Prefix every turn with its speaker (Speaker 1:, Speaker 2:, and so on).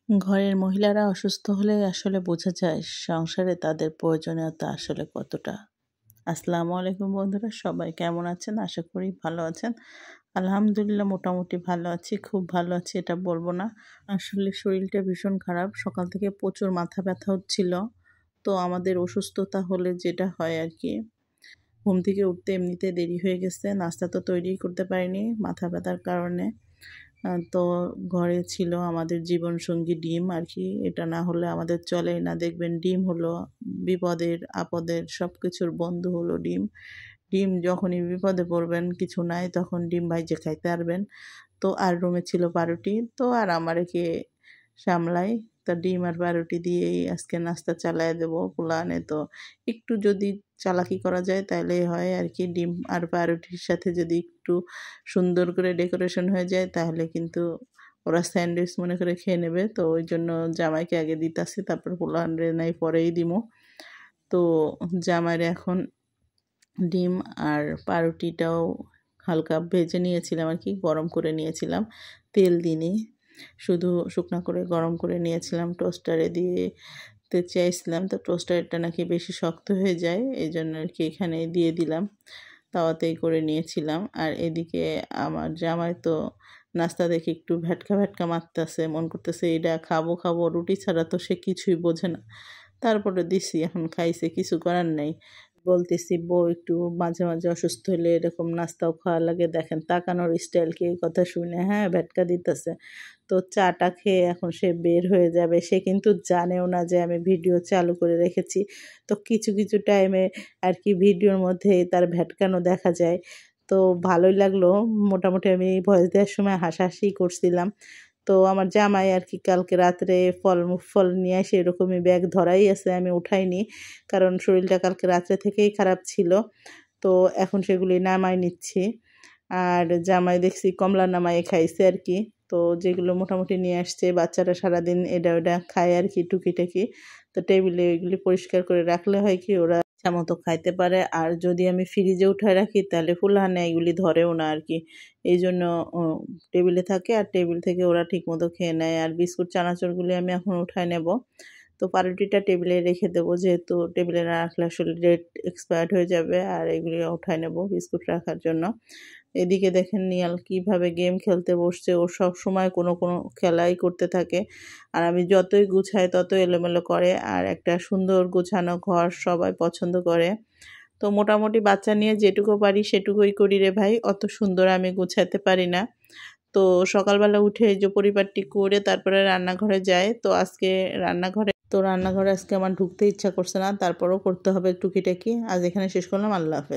Speaker 1: ঘরের মহিলারা অসুস্থ হলে আসলে বোঝা যায় সংসারে তাদের প্রয়োজনীয়তা আসলে কতটা। আসসালামু আলাইকুম বন্ধুরা, সবাই কেমন আছেন? আশা করি ভালো আছেন। আলহামদুলিল্লাহ মোটামুটি ভালো আছি, খুব ভালো আছি এটা বলবো না। আসলে শরীরটা ভীষণ খারাপ, সকাল থেকে প্রচুর মাথা ব্যথা হচ্ছিল। তো আমাদের অসুস্থতা হলে যেটা হয় আর কি, ঘুম থেকে উঠতে এমনিতে দেরি হয়ে গেছে, নাস্তা তো তৈরি করতে পারিনি মাথা ব্যথার কারণে। তো ঘরে ছিল আমাদের জীবনসঙ্গী ডিম আর কি, এটা না হলে আমাদের চলেই না। দেখবেন ডিম হলো বিপদের আপদের সব কিছুর বন্ধু হলো ডিম। ডিম যখনই বিপদে পড়বেন, কিছু নাই, তখন ডিম ভাইজে খাইতে পারবেন। তো আর রুমে ছিল পাউরুটি, তো আর আমারে কে সামলাই, তা ডিম আর পাউরুটি দিয়েই আজকে নাস্তা চালায় দেবো পোলানে। তো একটু যদি চালাকি করা যায় তাহলেই হয় আর কি। ডিম আর পাউরুটির সাথে যদি একটু সুন্দর করে ডেকোরেশন হয়ে যায় তাহলে কিন্তু ওরা স্যান্ডউইচ মনে করে খেয়ে নেবে। তো ওই জন্য জামাইকে আগে দিতাছি, তারপর পোলান রে নাই পরেই দিমো। তো জামাইরে এখন ডিম আর পাউরুটিটাও হালকা ভেজে নিয়েছিলাম আর কি, গরম করে নিয়েছিলাম, তেল দিইনি, শুধু শুকনা করে গরম করে নিয়েছিলাম। টোস্টারে দিয়ে চাইছিলাম, তো টোস্টারটা নাকি বেশি শক্ত হয়ে যায়, এই জন্য আর কি এখানে দিয়ে দিলাম, তাওয়াতেই করে নিয়েছিলাম। আর এদিকে আমার জামাই তো নাস্তা দেখে একটু ভ্যাটকা ভ্যাটকা মারতেছে, মন করতেছে এটা খাবো খাবো, রুটি ছাড়া তো সে কিছুই বোঝে না। তারপরে দিছি, এখন খাইছে, কিছু করার নাই। বলতেছি বউ একটু মাঝে মাঝে অসুস্থ হলে এরকম নাস্তাও খাওয়া লাগে, দেখেন তাকানোর স্টাইল কি, এই কথা শুনে হ্যাঁ ভ্যাটকা দিতেছে। তো চাটা খেয়ে এখন সে বের হয়ে যাবে, সে কিন্তু জানেও না যে আমি ভিডিও চালু করে রেখেছি। তো কিছু কিছু টাইমে আর কি ভিডিওর মধ্যে তার ভ্যাটকানো দেখা যায়। তো ভালোই লাগলো, মোটামুটি আমি ভয়েস দেওয়ার সময় হাসাহাসি করছিলাম। তো আমার জামাই আর কি কালকে রাত্রে ফল নিয়ে এসে এরকমই ব্যাগ ধরাই আছে, আমি উঠাইনি, কারণ শরীরটা কালকে রাত্রে থেকেই খারাপ ছিল। তো এখন সেগুলি নামাই নিচ্ছি। আর জামাই দেখছি কমলা নামাই খাইছে আর কি। তো যেগুলো মোটামুটি নিয়ে আসছে, বাচ্চারা সারাদিন এটা ওটা খায় আর কি টুকিটাকি। তো টেবিলে ওইগুলি পরিষ্কার করে রাখলে হয় কি ওরা ইচ্ছা মতো খাইতে পারে। আর যদি আমি ফ্রিজে উঠায় রাখি তাহলে ফুলহানে এগুলি ধরেও না আর কি। এই জন্য টেবিলে থাকে, আর টেবিল থেকে ওরা ঠিক মতো খেয়ে নেয়। আর বিস্কুট চানাচুরগুলি আমি এখন উঠায় নেব। তো পাউরুটিটা টেবিলে রেখে দেবো, যেহেতু টেবিলে না রাখলে আসলে ডেট এক্সপায়ার্ড হয়ে যাবে। আর এগুলি উঠায় নেব বিস্কুট রাখার জন্য। এদিকে দেখেন নিয়াল কিভাবে গেম খেলতে বসছে, ও সব সময় কোনো কোনো খেলাই করতে থাকে। আর আমি যতই গুছাই ততই এলোমেলো করে। আর একটা সুন্দর গোছানো ঘর সবাই পছন্দ করে। তো মোটামুটি বাচ্চা নিয়ে যেটুকু পারি সেটুকুই করি রে ভাই, অত সুন্দর আমি গুছাতে পারি না। তো সকালবেলা উঠে এই যে পরিপাটি করে তারপরে রান্নাঘরে যায়। তো আজকে রান্নাঘরে আজকে আমার ঢুকতে ইচ্ছা করছে না, তারপরেও করতে হবে টুকিটাকি। আজ এখানে শেষ করলাম, আল্লাহ হাফেজ।